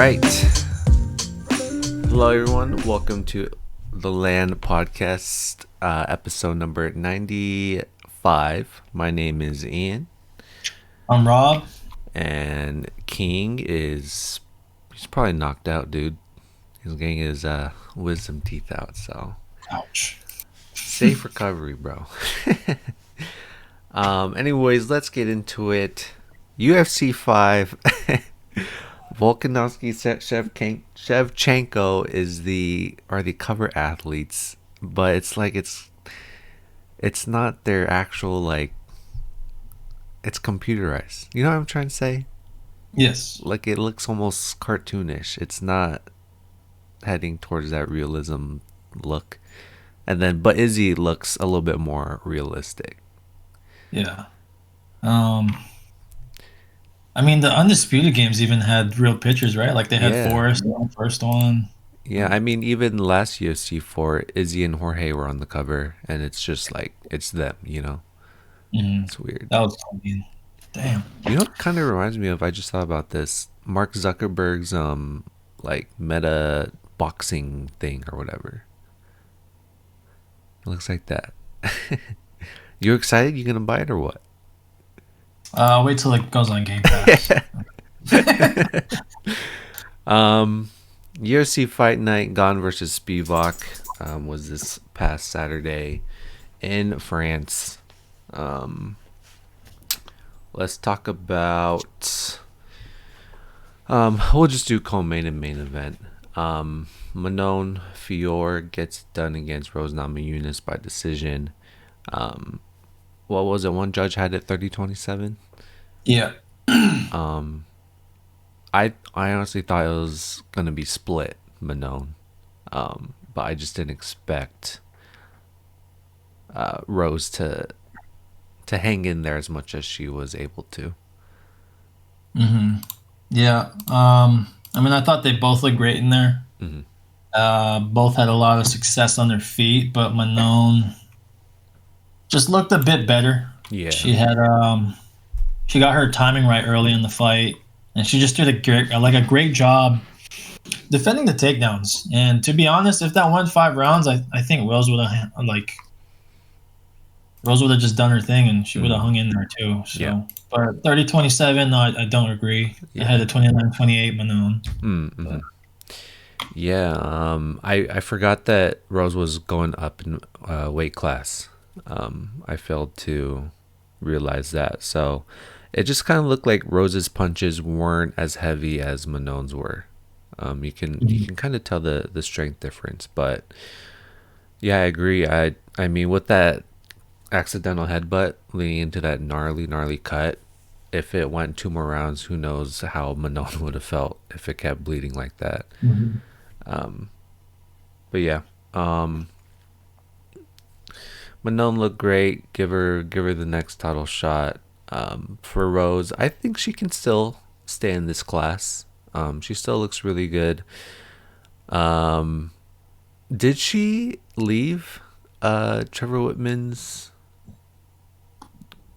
right. Hello, everyone. Welcome to the Land Podcast, episode number 95. My name is Ian. I'm Rob. And King is... He's probably knocked out, dude. He's getting his wisdom teeth out, so... Ouch. Safe recovery, bro. Anyways, let's get into it. UFC 5... Volkanovski, Shevchenko are the cover athletes, but it's not their actual it's computerized. You know what I'm trying to say? Yes. Like it looks almost cartoonish. It's not heading towards that realism look. But Izzy looks a little bit more realistic. Yeah. I mean, the Undisputed games even had real pictures, right? Like they had Forrest on the first one. Yeah, I mean, even last UFC 4, Izzy and Jorge were on the cover, and it's just like, it's them, you know? Mm-hmm. It's weird. That was, damn. You know what kind of reminds me of? I just thought about this. Mark Zuckerberg's, meta boxing thing or whatever. It looks like that. You excited? You gonna buy it or what? Wait till it goes on Game Pass. UFC Fight Night Gane versus Spivac was this past Saturday in France. Let's talk about... we'll just do co-main and main event. Manon Fiorot gets done against Rose Namajunas by decision. What was it? One judge had it 30-27. Yeah. I honestly thought it was gonna be split Manon, but I just didn't expect Rose to hang in there as much as she was able to. Mm-hmm. Yeah. I mean, I thought they both looked great in there. Mm-hmm. Both had a lot of success on their feet, but Manon just looked a bit better. Yeah. She had she got her timing right early in the fight, and she just did a great job defending the takedowns. And to be honest, if that went 5 rounds, I think Rose would have just done her thing, and she would have hung in there too. So, yeah. But 30-27, no, I don't agree. Yeah. I had a 29-28 Manon. Mm-hmm. Yeah, I forgot that Rose was going up in weight class. I failed to realize that. So it just kind of looked like Rose's punches weren't as heavy as Manon's were. You can kind of tell the strength difference. But yeah, I agree. I mean, with that accidental headbutt leading into that gnarly cut, if it went 2 more rounds, who knows how Manon would have felt if it kept bleeding like that. Mm-hmm. But yeah, Manon looked great. Give her the next title shot. For Rose, I think she can still stay in this class. She still looks really good. Did she leave Trevor Whitman's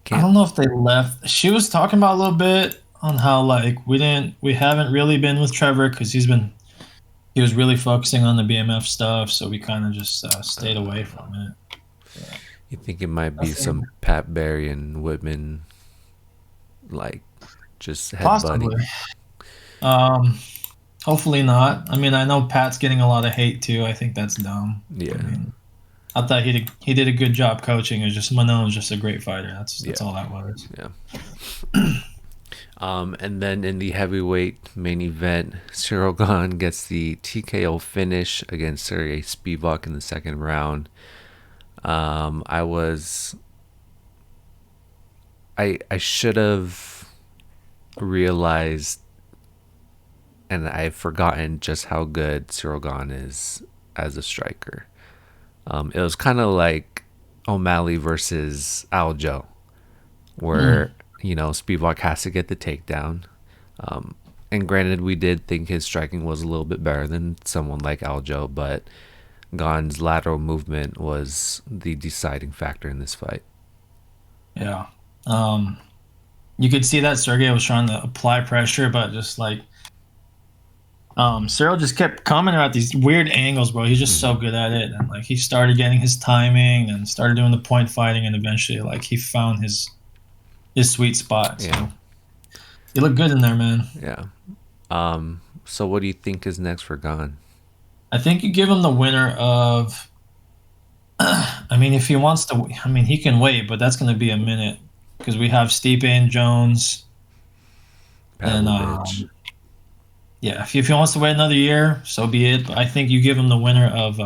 camp? I don't know if they left. She was talking about a little bit on how we haven't really been with Trevor because he was really focusing on the BMF stuff, so we kind of just stayed away from it. Yeah. You think it might be some Pat Barry and Whitman, just headbutting? Possibly. Hopefully not. I mean, I know Pat's getting a lot of hate too. I think that's dumb. Yeah. I mean, I thought he did a good job coaching. It was just Manon was just a great fighter. That's all that was. Yeah. And then in the heavyweight main event, Ciryl Gane gets the TKO finish against Sergey Spivac in the second round. I should have realized, and I've forgotten just how good Ciryl Gane is as a striker. It was kind of like O'Malley versus Aljo, where Spivac has to get the takedown. And granted, we did think his striking was a little bit better than someone like Aljo, but Gane's lateral movement was the deciding factor in this fight. Yeah. You could see that Sergey was trying to apply pressure, but just Cyril just kept coming at these weird angles, bro. He's just so Mhm. good at it, and like he started getting his timing, and started doing the point fighting, and eventually, like he found his sweet spot. Yeah, So he looked good in there, man. yeah. So what do you think is next for Gane? I think you give him the winner of. I mean, if he wants to, I mean, he can wait, but that's going to be a minute because we have Stipe and Jones, and Pavlovich. yeah, if he wants to wait another year, so be it. But I think you give him the winner of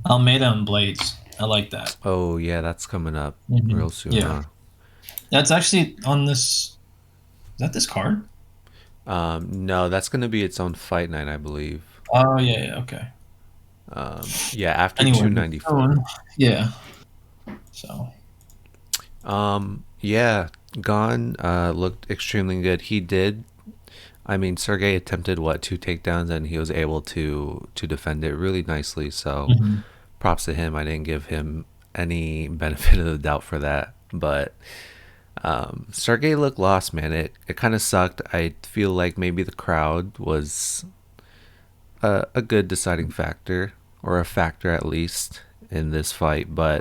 Almeida and Blades. I like that. Oh yeah, that's coming up real soon, Yeah, huh? that's actually on this. Is that this card? No, that's gonna be its own fight night, I believe. Oh yeah, yeah, okay. Yeah, after Anyway, two but ninety four. soon, yeah. So Yeah, Gane looked extremely good. He did. I mean, Sergey attempted what, two takedowns, and he was able to defend it really nicely. So mhm. props to him. I didn't give him any benefit of the doubt for that, but Sergey looked lost, man. It kind of sucked. I feel like maybe the crowd was a good deciding factor, or a factor at least, in this fight. But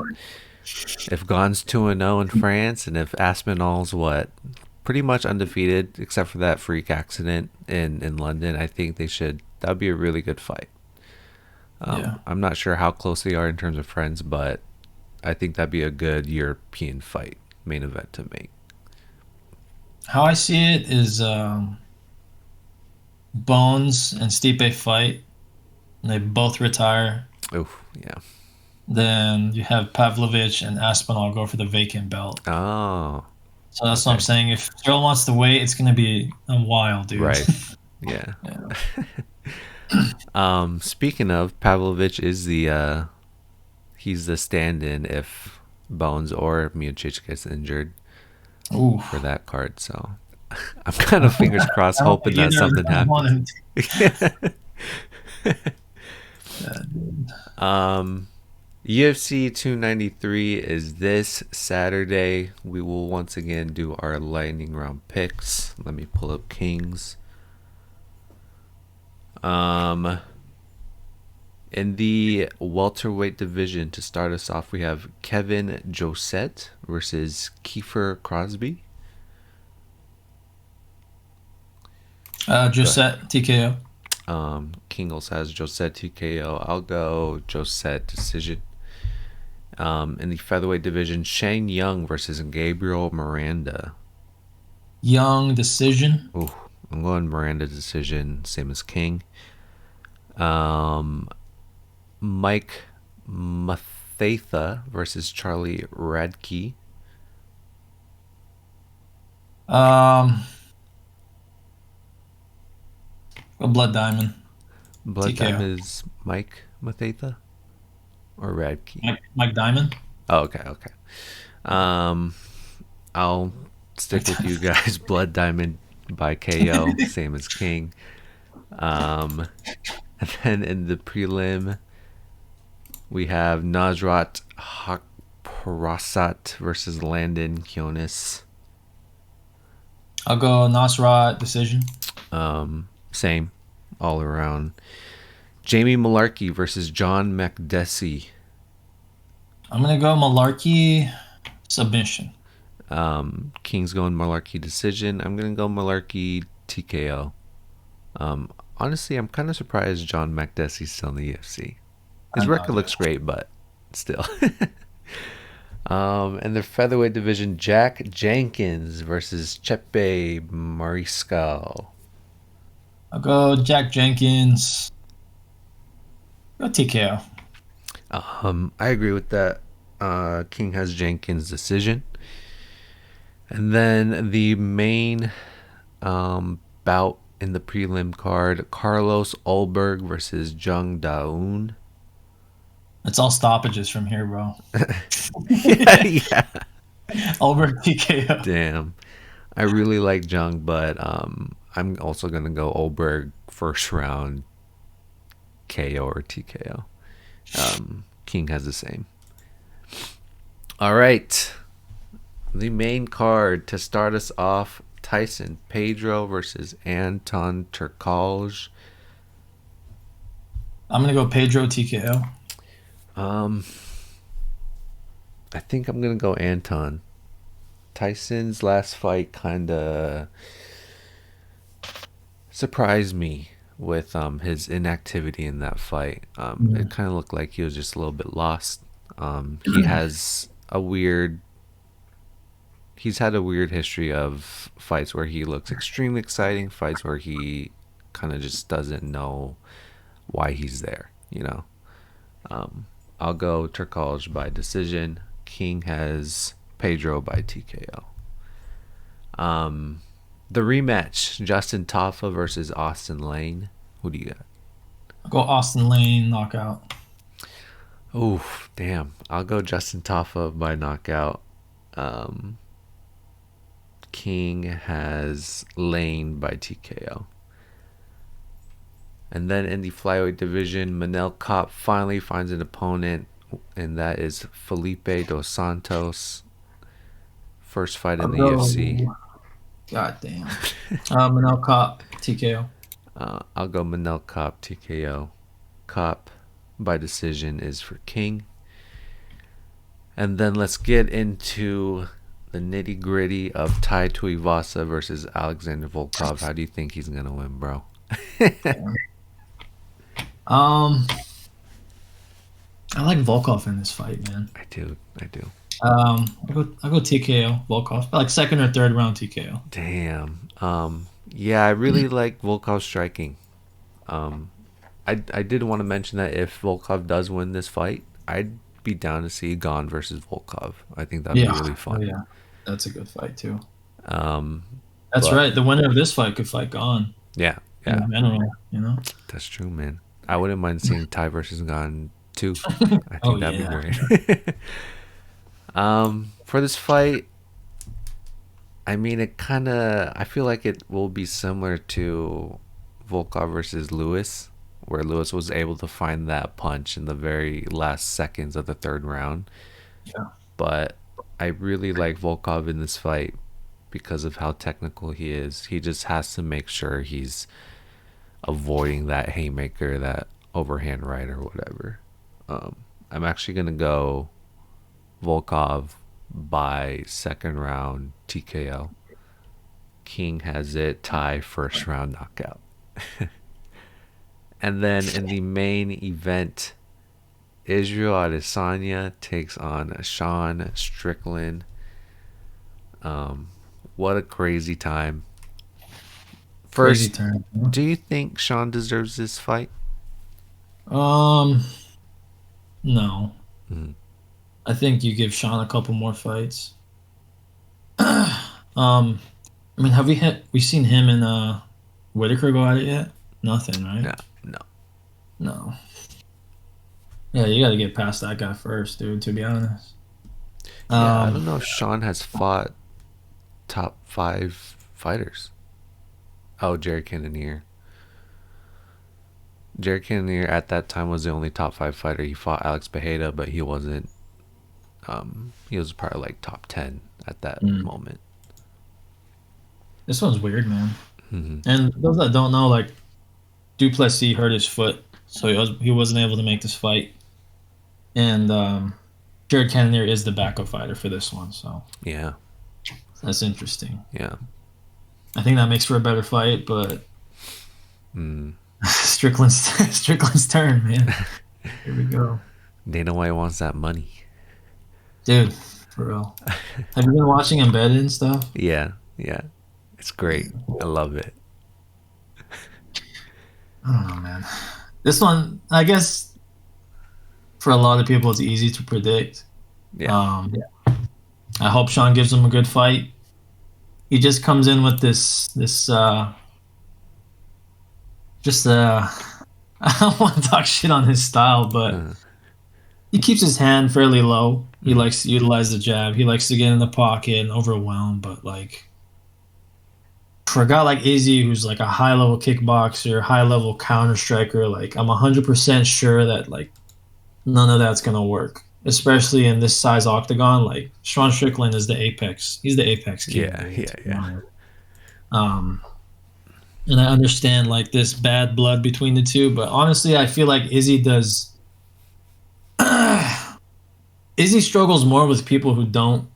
if Gane's 2-0 in France, and if Aspinall's what, pretty much undefeated except for that freak accident in London, I think they should. That would be a really good fight. Yeah. I'm not sure how close they are in terms of friends, but I think that'd be a good European fight main event to make. How I see it is Bones and Stipe fight, and they both retire. Oh yeah. Then you have Pavlovich and Aspinall go for the vacant belt. Oh, So that's what I'm okay. saying. If Cyril wants to wait, it's gonna be a while, dude. Right. Yeah. Yeah. Speaking of, Pavlovich is the he's the stand-in if Bones or Miocic gets injured Ooh. for that card. So I'm kind of fingers crossed, I don't hoping think that either of something them want happens. him to. UFC 293 is this Saturday. We will once again do our lightning round picks. Let me pull up Kings. Um, in the welterweight division, to start us off, we have Kevin Josette versus Kiefer Crosby. Go ahead. Josette TKO. King also has Josette TKO. I'll go Josette decision. In the featherweight division, Shane Young versus Gabriel Miranda. Young decision. Ooh, I'm going Miranda decision, same as King. Um, Mike Mathatha versus Charlie Radke. Um, a Blood Diamond. Blood TKO. Diamond is Mike Mathatha or Radke. Mike Diamond. Oh, okay, okay. Um, I'll stick with you guys. Blood Diamond by KO, same as King. And then in the prelim, we have Nasrat Hakparasat versus Landon Kionis. I'll go Nasrat decision. Same, all around. Jamie Malarkey versus John Makdessi. I'm gonna go Malarkey submission. King's going Malarkey decision. I'm gonna go Malarkey TKO. Honestly, I'm kind of surprised John Makdessi's still in the UFC. I His know, record dude. looks great, but still. In the featherweight division, Jack Jenkins versus Chepe Mariscal. I'll go Jack Jenkins. Go TKO. I agree with that. King has Jenkins' decision. And then the main bout in the prelim card, Carlos Ulberg versus Jung Daun. It's all stoppages from here, bro. Yeah, yeah. Albert TKO. Damn. I really like Jung, but I'm also going to go Ulberg first round KO or TKO. King has the same. All right. The main card to start us off, Tyson Pedro versus Anton Turkalj. I'm gonna go Pedro TKO. Um, I think I'm gonna go Anton. Tyson's last fight kind of surprised me with his inactivity in that fight. It kind of looked like he was just a little bit lost. He has a weird. He's had a weird history of fights where he looks extremely exciting, fights where he kind of just doesn't know why he's there. I'll go Turkalj by decision. King has Pedro by TKO. The rematch, Justin Tafa versus Austin Lane. Who do you got? I'll go Austin Lane knockout. Oh, damn. I'll go Justin Tafa by knockout. King has Lane by TKO. And then in the flyweight division, Manel Kape finally finds an opponent, and that is Felipe dos Santos. First fight in the UFC. God damn. Manel Kape TKO. I'll go Manel Kape TKO. Kape by decision is for King. And then let's get into the nitty gritty of Tai Tuivasa versus Alexander Volkov. How do you think he's gonna win, bro? I like Volkov in this fight, man. I do. I'll go TKO Volkov, like second or third round TKO. Damn. Yeah, I really like Volkov's striking. I did want to mention that if Volkov does win this fight, I'd be down to see Gane versus Volkov. I think that'd be really fun. Oh, yeah, that's a good fight too. That's right. The winner of this fight could fight Gane. Yeah. In general, That's true, man. I wouldn't mind seeing Tai versus Gane too. I think that'd be great. For this fight, I mean, I feel like it will be similar to Volkov versus Lewis, where Lewis was able to find that punch in the very last seconds of the third round. Yeah. But I really like Volkov in this fight because of how technical he is. He just has to make sure he's avoiding that haymaker, that overhand right or whatever. I'm actually going to go Volkov by second round TKO. King has it, tie first round knockout. And then in the main event, Israel Adesanya takes on Sean Strickland. What a crazy time. First, do you think Sean deserves this fight? No. Mm-hmm. I think you give Sean a couple more fights. I mean, have we seen him and Whitaker go at it yet? Nothing, right? No. Yeah, you got to get past that guy first, dude. To be honest. Yeah, I don't know if Sean has fought top 5 fighters. Oh, Jared Cannonier. Jared Cannonier at that time was the only top 5 fighter. He fought Alex Bejeda, but he wasn't. He was probably like top 10 at that moment. This one's weird, man. Mm-hmm. And those that don't know, like, Duplessis hurt his foot, so he wasn't able to make this fight. And Jared Cannonier is the backup fighter for this one, so yeah, that's interesting. Yeah, I think that makes for a better fight, but Strickland's turn, man. Here we go. Dana White wants that money, dude. For real. Have you been watching Embedded and stuff? Yeah, it's great. I love it. I don't know, man. This one, I guess, for a lot of people, it's easy to predict. Yeah. I hope Sean gives him a good fight. He just comes in with this I don't want to talk shit on his style, but he keeps his hand fairly low. He likes to utilize the jab. He likes to get in the pocket and overwhelm, but like for a guy like Izzy, who's like a high-level kickboxer, high-level counter striker, like I'm 100% sure that like none of that's gonna work, especially in this size octagon. Like Sean Strickland is the apex. He's the apex kid. Yeah. Um, and I understand like this bad blood between the two, but honestly, I feel like Izzy does. Izzy struggles more with people who don't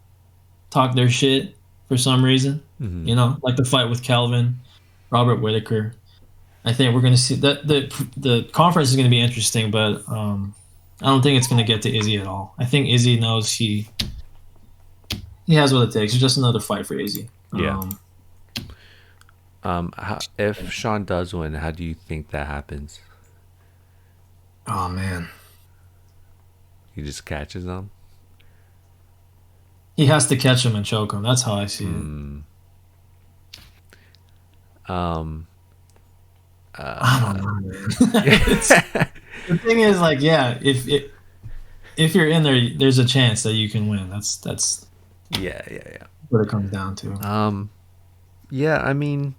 talk their shit for some reason. Mm-hmm. You know, like the fight with Calvin, Robert Whitaker. I think we're going to see that the conference is going to be interesting, but I don't think it's going to get to Izzy at all. I think Izzy knows he has what it takes. It's just another fight for Izzy. Yeah. If Sean does win, how do you think that happens? Oh man, He just catches them. he has to catch him and choke him. That's how I see it. Um. I don't know, man. The thing is, like, yeah, if you're in there, there's a chance that you can win. That's Yeah. what it comes down to. Yeah. I mean,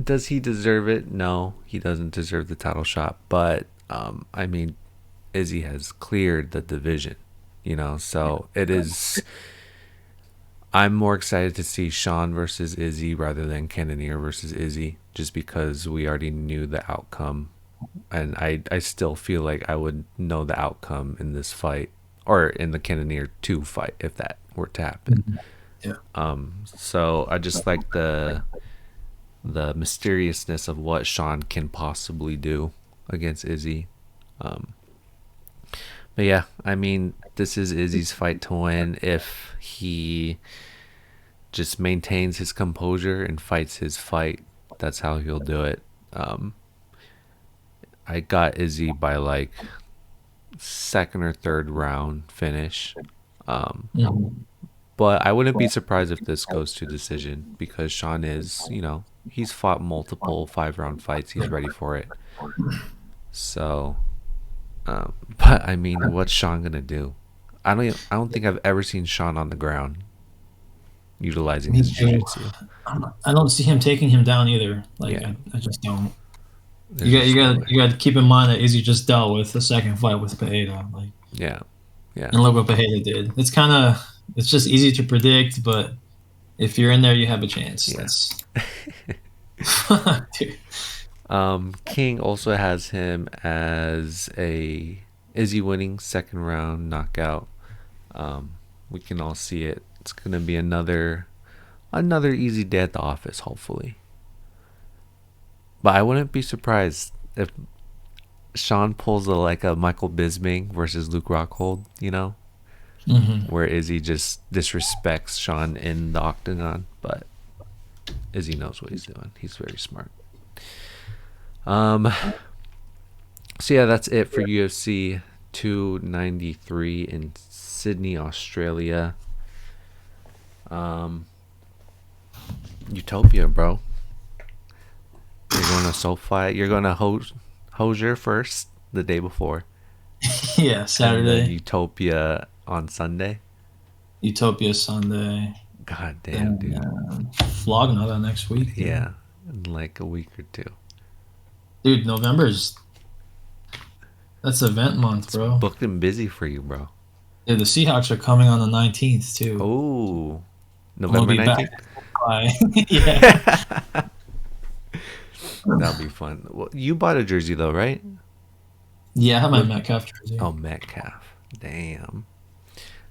does he deserve it? No, he doesn't deserve the title shot. But I mean, Izzy has cleared the division. So it is. I'm more excited to see Sean versus Izzy rather than Cannonier versus Izzy, just because we already knew the outcome, and I still feel like I would know the outcome in this fight or in the Cannonier 2 fight if that were to happen. Yeah. So I just like the mysteriousness of what Sean can possibly do against Izzy. But yeah, I mean, this is Izzy's fight to win. If he just maintains his composure and fights his fight, that's how he'll do it. I got Izzy by like second or third round finish. But I wouldn't be surprised if this goes to decision because Sean is, he's fought multiple 5-round fights. He's ready for it. So, but I mean, what's Sean gonna do? I don't think I've ever seen Sean on the ground utilizing his jiu-jitsu. I don't see him taking him down either. Like Yeah. I just don't. There's You just no got way. you got to keep in mind that Izzy just dealt with the second fight with Pereira. Like, Yeah. and look what Pereira did. It's just easy to predict, but if you're in there, you have a chance. Yeah. That's Dude. King also has him as a Izzy winning second round knockout. We can all see it. It's gonna be another easy day at the office, hopefully. But I wouldn't be surprised if Sean pulls like a Michael Bisping versus Luke Rockhold, where Izzy just disrespects Sean in the octagon. But Izzy knows what he's doing. He's very smart. So yeah, that's it for UFC 293 in Sydney, Australia. Utopia, bro. You're going to SoFi. You're going to Hosier first the day before. Yeah, And Saturday. then Utopia on Sunday. Utopia Sunday. God damn, dude. Flogna next week. Dude. Yeah, in like a week or two. Dude, that's event month, bro. Booked and busy for you, bro. Dude, the Seahawks are coming on the 19th too. Oh, We'll November be 19th? back. Yeah. That'll be fun. Well, you bought a jersey though, right? Yeah, I have my Metcalf jersey. Oh, Metcalf. Damn.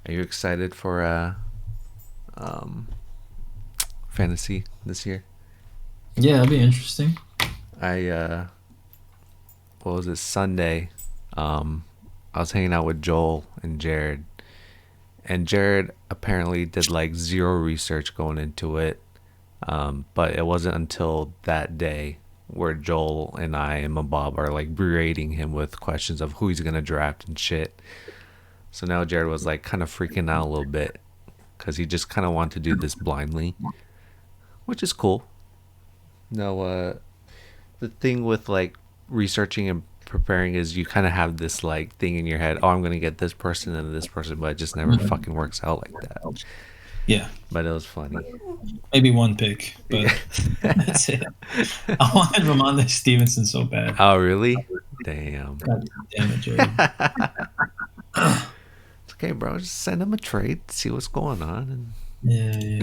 Are you excited for fantasy this year? Yeah, that'd be interesting. What was it, Sunday? I was hanging out with Joel and Jared. And Jared apparently did like zero research going into it. But it wasn't until that day where Joel and I and Mabob are like berating him with questions of who he's gonna draft and shit. So now Jared was like kind of freaking out a little bit because he just kind of wanted to do this blindly, which is cool. No, the thing with like researching and preparing is you kind of have this like thing in your head. Oh, I'm gonna get this person and this person, but it just never fucking works out like that. Yeah. But it was funny. Maybe one pick, but that's it. I wanted Ramondre Stevenson so bad. Oh, really? Damn. God damn it, Jared. It's okay, bro. Just send him a trade, see what's going on. Yeah.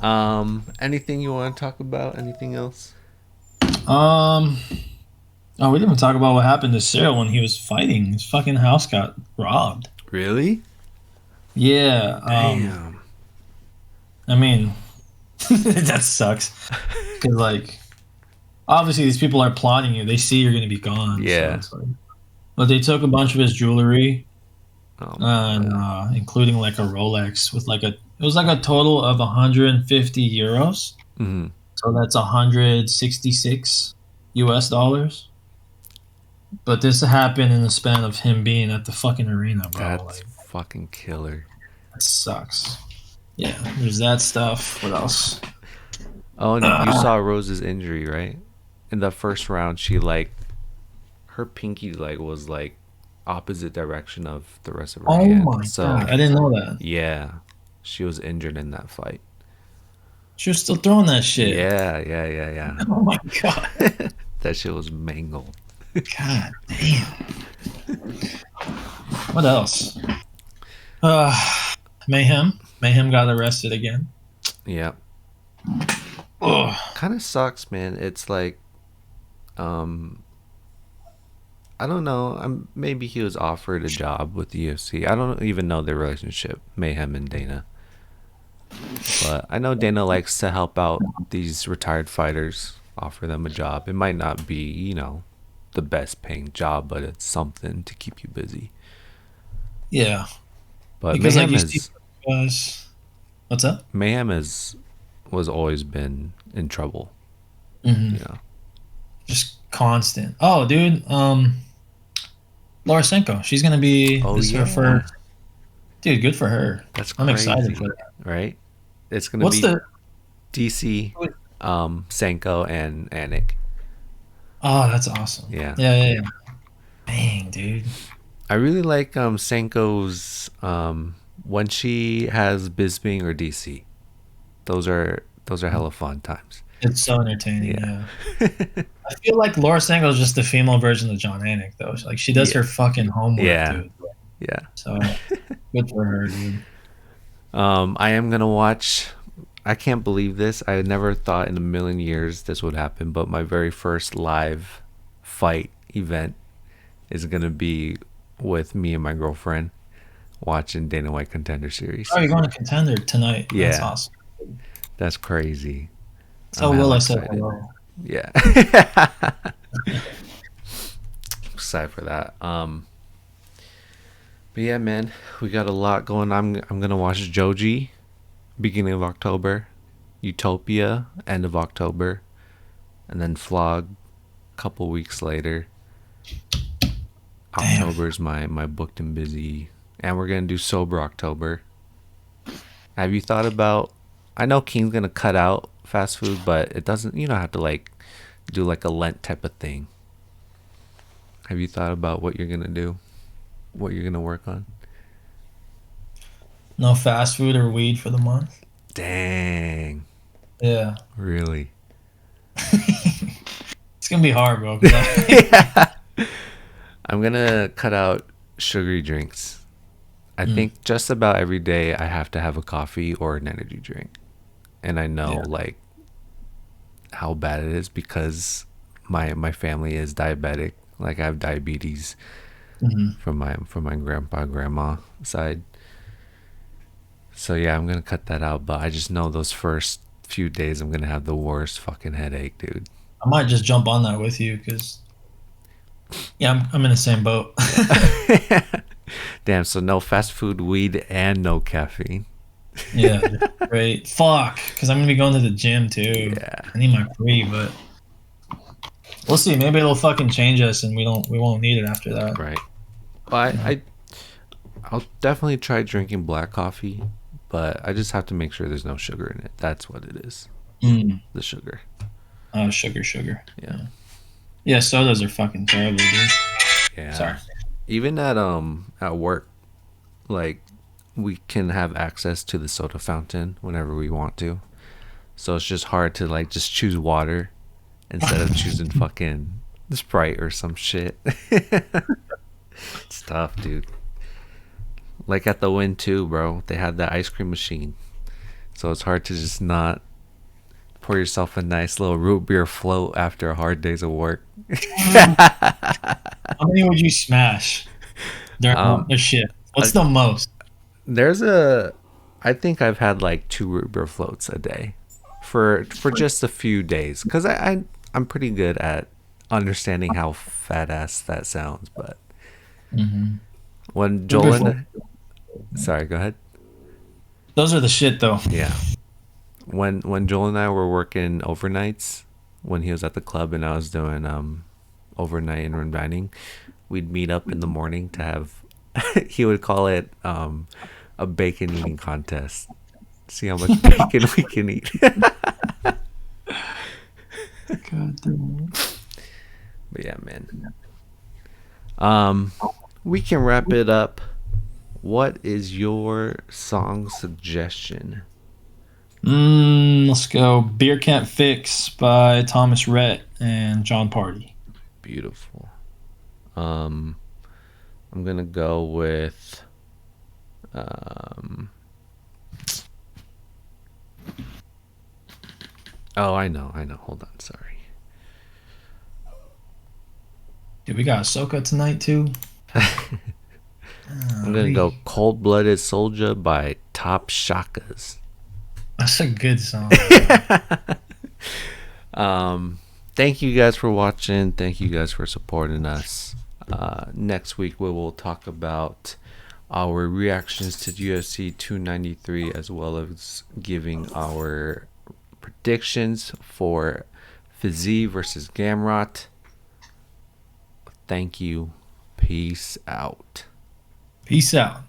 Anything you want to talk about? Anything else? Um. Oh, we didn't even talk about what happened to Cyril when he was fighting. His fucking house got robbed. Really? Yeah. Damn. I mean, that sucks. Because like, obviously these people are plotting you. They see you're gonna be gone. So Yeah. it's like. But they took a bunch of his jewelry, Oh my and god. including like a Rolex with like a. It was like a total of 150 euros. Hmm. So that's 166 US dollars. But this happened in the span of him being at the fucking arena, bro. That's Like, fucking killer. that sucks. Yeah, there's that stuff. What else? Oh, and you saw Rose's injury, right? In the first round, she like her pinky like was like opposite direction of the rest of her Oh hand. my god, So I didn't know that. yeah, she was injured in that fight. She was still throwing that shit. Yeah, yeah, yeah, Oh my god. yeah. That shit was mangled. God damn. What else? Uh, Mayhem. Mayhem got arrested again. Yeah, Ugh. kind of sucks, man. It's like, um, I don't know. Maybe he was offered a job with the UFC. I don't even know their relationship, Mayhem and Dana. But I know Dana likes to help out these retired fighters, offer them a job. It might not be, the best paying job, but it's something to keep you busy. Yeah, But because like you see guys. What's up? Mayhem has was always been in trouble. Hmm. You know. Just constant. Oh, dude. Lorisenko. She's gonna be. Oh This is her yeah, first. Dude, good for her. that's I'm excited crazy, for that. right? It's gonna What's be the? DC, Senko, and Anik. Oh, that's awesome. Yeah, Yeah, yeah, yeah. Dang, dude. I really like Senko's when she has Bisping or DC. Those are hella fun times. It's so entertaining. Yeah. Yeah. I feel like Laura Sango is just the female version of John Anik, though. Like she does Yeah. her fucking homework, Yeah. dude. Yeah. So good for her, dude. I am gonna watch. I can't believe this. I never thought in a million years this would happen, but my very first live fight event is gonna be with me and my girlfriend watching Dana White Contender Series. Oh, you're going to Contender tonight. That's Yeah, awesome. that's crazy. I'm So Will, hella I said excited. hello. Yeah. Excited for that. But yeah, man, we got a lot going. I'm gonna watch Joji, beginning of October, Utopia, end of October, and then Flog, a couple weeks later. Damn. October's my booked and busy, and we're gonna do sober October. Have you thought about? I know King's gonna cut out fast food, but it doesn't. You don't have to like do like a Lent type of thing. Have you thought about what you're gonna do? What you're gonna work on? No fast food or weed for the month. Dang, Yeah. really? It's gonna be hard, bro. 'Cause Yeah. I'm gonna cut out sugary drinks. I Mm, think just about every day I have to have a coffee or an energy drink. And I know yeah. like how bad it is because my family is diabetic. Like I have diabetes Hmm. from my grandpa grandma side. So yeah, I'm gonna cut that out. But I just know those first few days I'm gonna have the worst fucking headache, dude. I might just jump on that with you because yeah, I'm in the same boat. Yeah. Damn. So no fast food, weed, and no caffeine. Yeah, great. Fuck, because I'm gonna be going to the gym too. Yeah. I need my free, but we'll see. Maybe it'll fucking change us, and we won't need it after that. Right. But I'll definitely try drinking black coffee, but I just have to make sure there's no sugar in it. That's what it is. Mm. The sugar. Sugar. Yeah. Yeah, sodas are fucking terrible, dude. Yeah. Sorry. Even at work, like we can have access to the soda fountain whenever we want to. So it's just hard to like just choose water instead of choosing fucking Sprite or some shit. It's tough, dude. Like at the Win too, bro. They had that ice cream machine. So it's hard to just not pour yourself a nice little root beer float after a hard day's of work. How many would you smash during Um, a shift? uh, What's the most? there's a, I think I've had like 2 root beer floats a day, for just a few days, because I'm pretty good at understanding how fat ass that sounds. But Mm-hmm. when Joel and sorry, go ahead. Those are the shit, though. Yeah, when Joel and I were working overnights, when he was at the club and I was doing overnight and run dining, we'd meet up in the morning to have. He would call it a bacon eating contest. See how much bacon we can eat. God damn. But yeah, man. Um, we can wrap it up. What is your song suggestion? Let's go. Beer Can't Fix by Thomas Rhett and John Party. Beautiful. Um, I'm gonna go with um. Oh, I know. Hold on, sorry. Dude, we got Ahsoka tonight, too. I'm gonna go "Cold Blooded Soldier" by Top Shakas. That's a good song. Thank you guys for watching. Thank you guys for supporting us. Next week we will talk about our reactions to UFC 293, as well as giving our predictions for Fizzy versus Gamrot. Thank you. Peace out. Peace out.